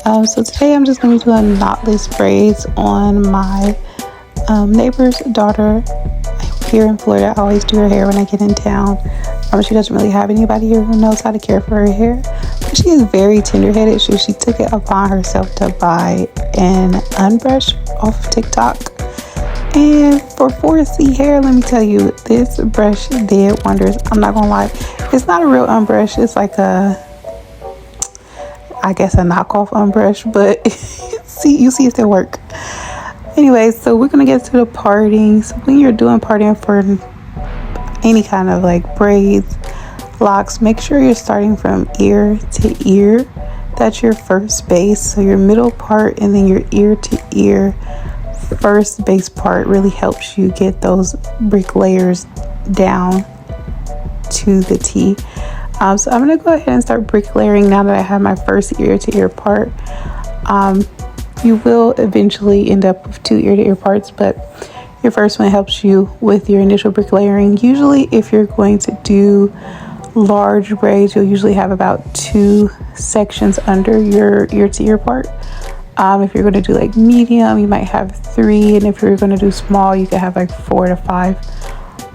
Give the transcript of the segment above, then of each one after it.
So today I'm just going to be doing knotless braids on my neighbor's daughter here in Florida. I always do her hair when I get in town. She doesn't really have anybody here who knows how to care for her hair, but she is very tender-headed, so she took it upon herself to buy an unbrush off of TikTok. And for 4C hair, let me tell you, this brush did wonders. I'm not gonna lie, it's not a real unbrush. It's like I guess a knockoff unbrush, but you see it still work. Anyway, so we're gonna get to the parting. So when you're doing parting for any kind of like braids, locks, make sure you're starting from ear to ear. That's your first base. So your middle part and then your ear to ear first base part really helps you get those brick layers down to the T. So I'm going to go ahead and start brick layering now that I have my first ear to ear part. You will eventually end up with 2 ear to ear parts, but your first one helps you with your initial brick layering. Usually if you're going to do large braids, you'll usually have about 2 sections under your ear to ear part. If you're going to do like medium, you might have 3, and if you're going to do small, you could have like 4 to 5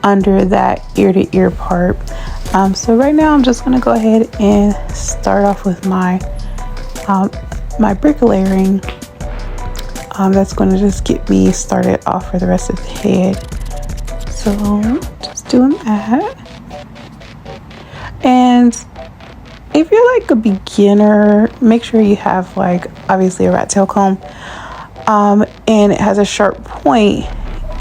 under that ear to ear part. So right now I'm just going to go ahead and start off with my my brick layering. That's going to just get me started off for the rest of the head. So just doing that. And if you're like a beginner, make sure you have like obviously a rat tail comb, and it has a sharp point.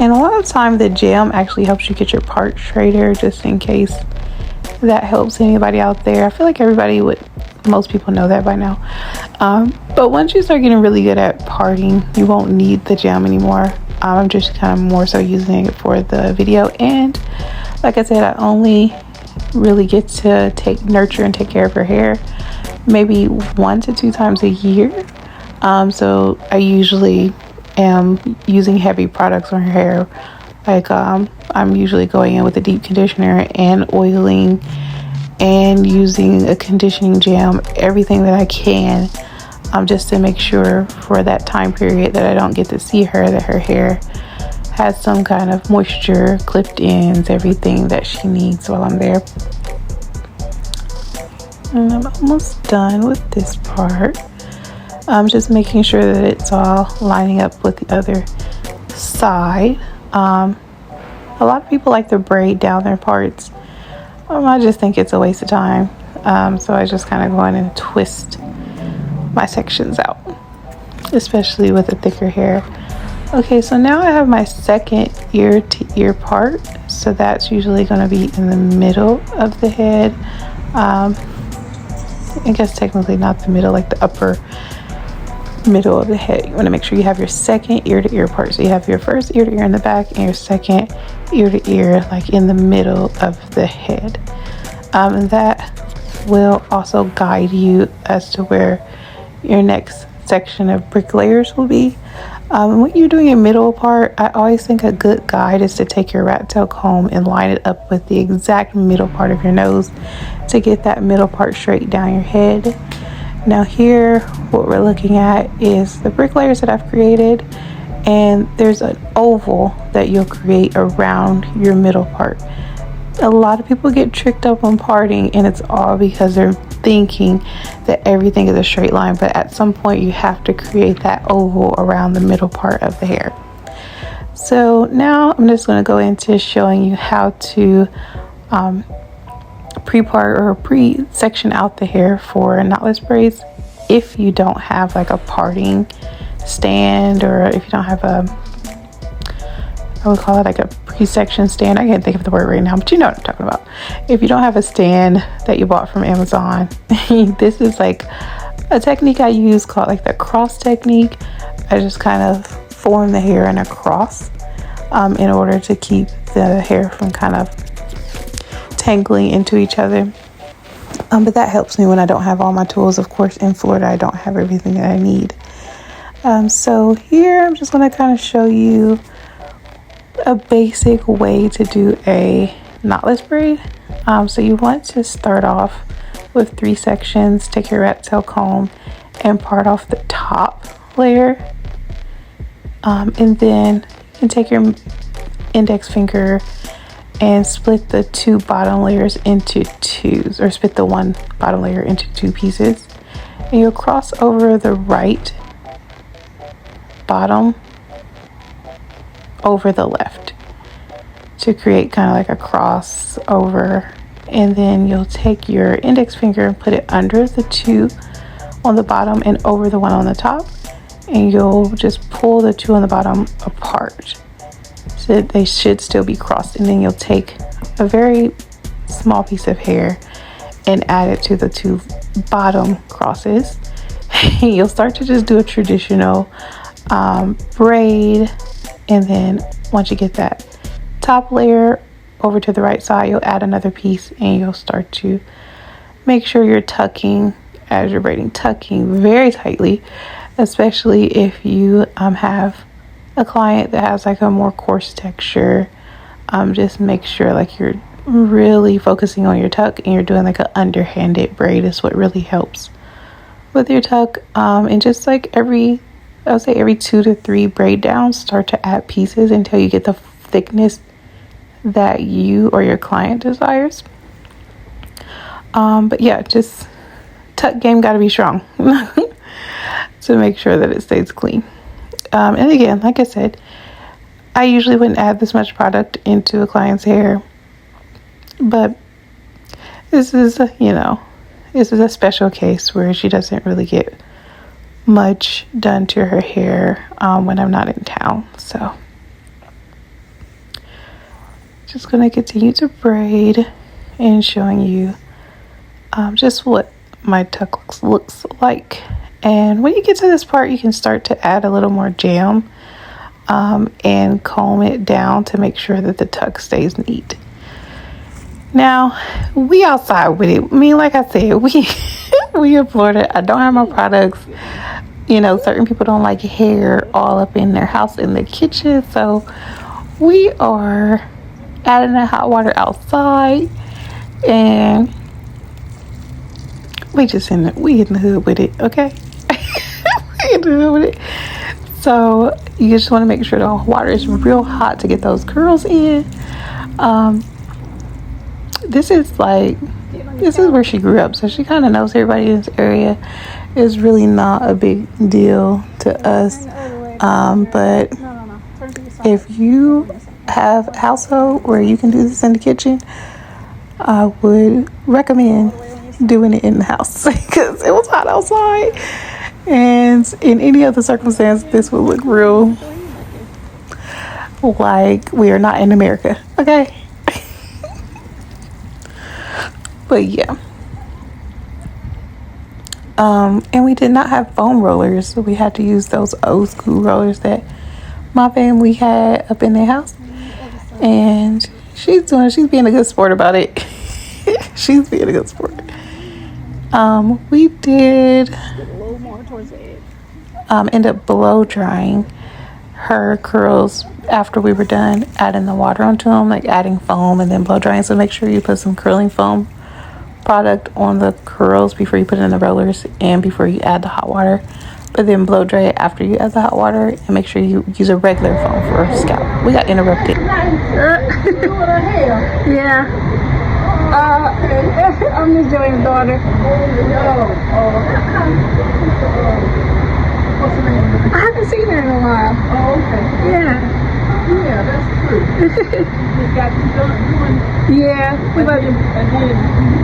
And a lot of time the jam actually helps you get your part straighter, just in case that helps anybody out there. I feel like most people know that by now. But once you start getting really good at parting, you won't need the jam anymore. I'm just kind of more so using it for the video. And like I said, I only really get to nurture and take care of her hair maybe 1 to 2 times a year. So I usually am using heavy products on her hair. Like I'm usually going in with a deep conditioner and oiling and using a conditioning jam, everything that I can, just to make sure for that time period that I don't get to see her, that her hair has some kind of moisture, clipped ends, everything that she needs while I'm there. And I'm almost done with this part. I'm just making sure that it's all lining up with the other side. A lot of people like to braid down their parts. I just think it's a waste of time. So I just kind of go in and twist my sections out, especially with the thicker hair. Okay, so now I have my second ear to ear part. So that's usually going to be in the middle of the head. I guess technically not the middle, like the upper middle of the head. You want to make sure you have your second ear to ear part. So you have your first ear to ear in the back and your second ear to ear like in the middle of the head. And that will also guide you as to where your next section of brick layers will be. When you're doing a middle part, I always think a good guide is to take your rat tail comb and line it up with the exact middle part of your nose to get that middle part straight down your head. Now here, what we're looking at is the brick layers that I've created, and there's an oval that you'll create around your middle part. A lot of people get tricked up on parting, and it's all because they're thinking that everything is a straight line, but at some point you have to create that oval around the middle part of the hair. So now I'm just going to go into showing you how to pre-part or pre-section out the hair for knotless braids if you don't have like a parting stand, or if you don't have I would call it like a pre-section stand. I can't think of the word right now, but you know what I'm talking about. If you don't have a stand that you bought from Amazon, this is like a technique I use called like the cross technique. I just kind of form the hair in a cross in order to keep the hair from kind of tangling into each other. But that helps me when I don't have all my tools. Of course, in Florida, I don't have everything that I need. So here, I'm just going to kind of show you a basic way to do a knotless braid. So you want to start off with 3 sections. Take your rat tail comb and part off the top layer. And then you can take your index finger and split the two bottom layers into twos, or split the one bottom layer into two pieces. And you'll cross over the right bottom over the left to create kind of like a crossover. And then you'll take your index finger and put it under the two on the bottom and over the one on the top, and you'll just pull the two on the bottom apart so that they should still be crossed. And then you'll take a very small piece of hair and add it to the two bottom crosses. You'll start to just do a traditional braid, and then once you get that top layer over to the right side, you'll add another piece, and you'll start to make sure you're tucking as you're braiding, tucking very tightly, especially if you have a client that has like a more coarse texture. Just make sure like you're really focusing on your tuck, and you're doing like an underhanded braid is what really helps with your tuck. And just like I would say every 2 to 3 braid downs, start to add pieces until you get the thickness that you or your client desires. But yeah, just tuck game got to be strong to make sure that it stays clean. And again, like I said, I usually wouldn't add this much product into a client's hair, but this is a special case where she doesn't really get much done to her hair when I'm not in town. So just gonna continue to braid and showing you just what my tuck looks like. And when you get to this part, you can start to add a little more jam and comb it down to make sure that the tuck stays neat. Now we outside with it. I mean, like I said, we in Florida. I don't have my products. Certain people don't like hair all up in their house, in their kitchen. So we are adding the hot water outside, and we in the hood with it, okay? We in the hood with it. So you just want to make sure the water is real hot to get those curls in. This is where she grew up, so she kind of knows everybody in this area. It's really not a big deal to us. But if you have a household where you can do this in the kitchen, I would recommend doing it in the house because it was hot outside, and in any other circumstance this would look real like we are not in America, okay? But yeah, and we did not have foam rollers, so we had to use those old school rollers that my family had up in their house, and she's being a good sport about it. She's being a good sport. We did end up blow drying her curls after we were done adding the water onto them, like adding foam and then blow drying. So make sure you put some curling foam product on the curls before you put it in the rollers and before you add the hot water, but then blow dry it after you add the hot water, and make sure you use a regular foam for her scalp. We got interrupted. Yeah. I'm Miss Joanne's daughter. What's her name? I haven't seen her in a while. Oh, okay. Yeah. Yeah, that's true. Just got you done. Yeah. And then you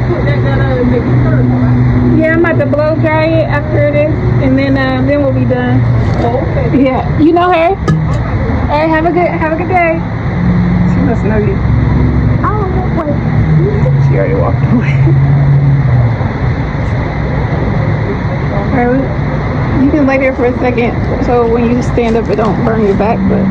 put that down and make it curl, right? Yeah, I'm about to blow dry it after this, and then we'll be done. Oh, okay. Yeah. You know her? Okay. All right. Have a good day. She must know you. Oh, wait. She already walked away. Alright, you can lay there for a second so when you stand up it don't burn your back, but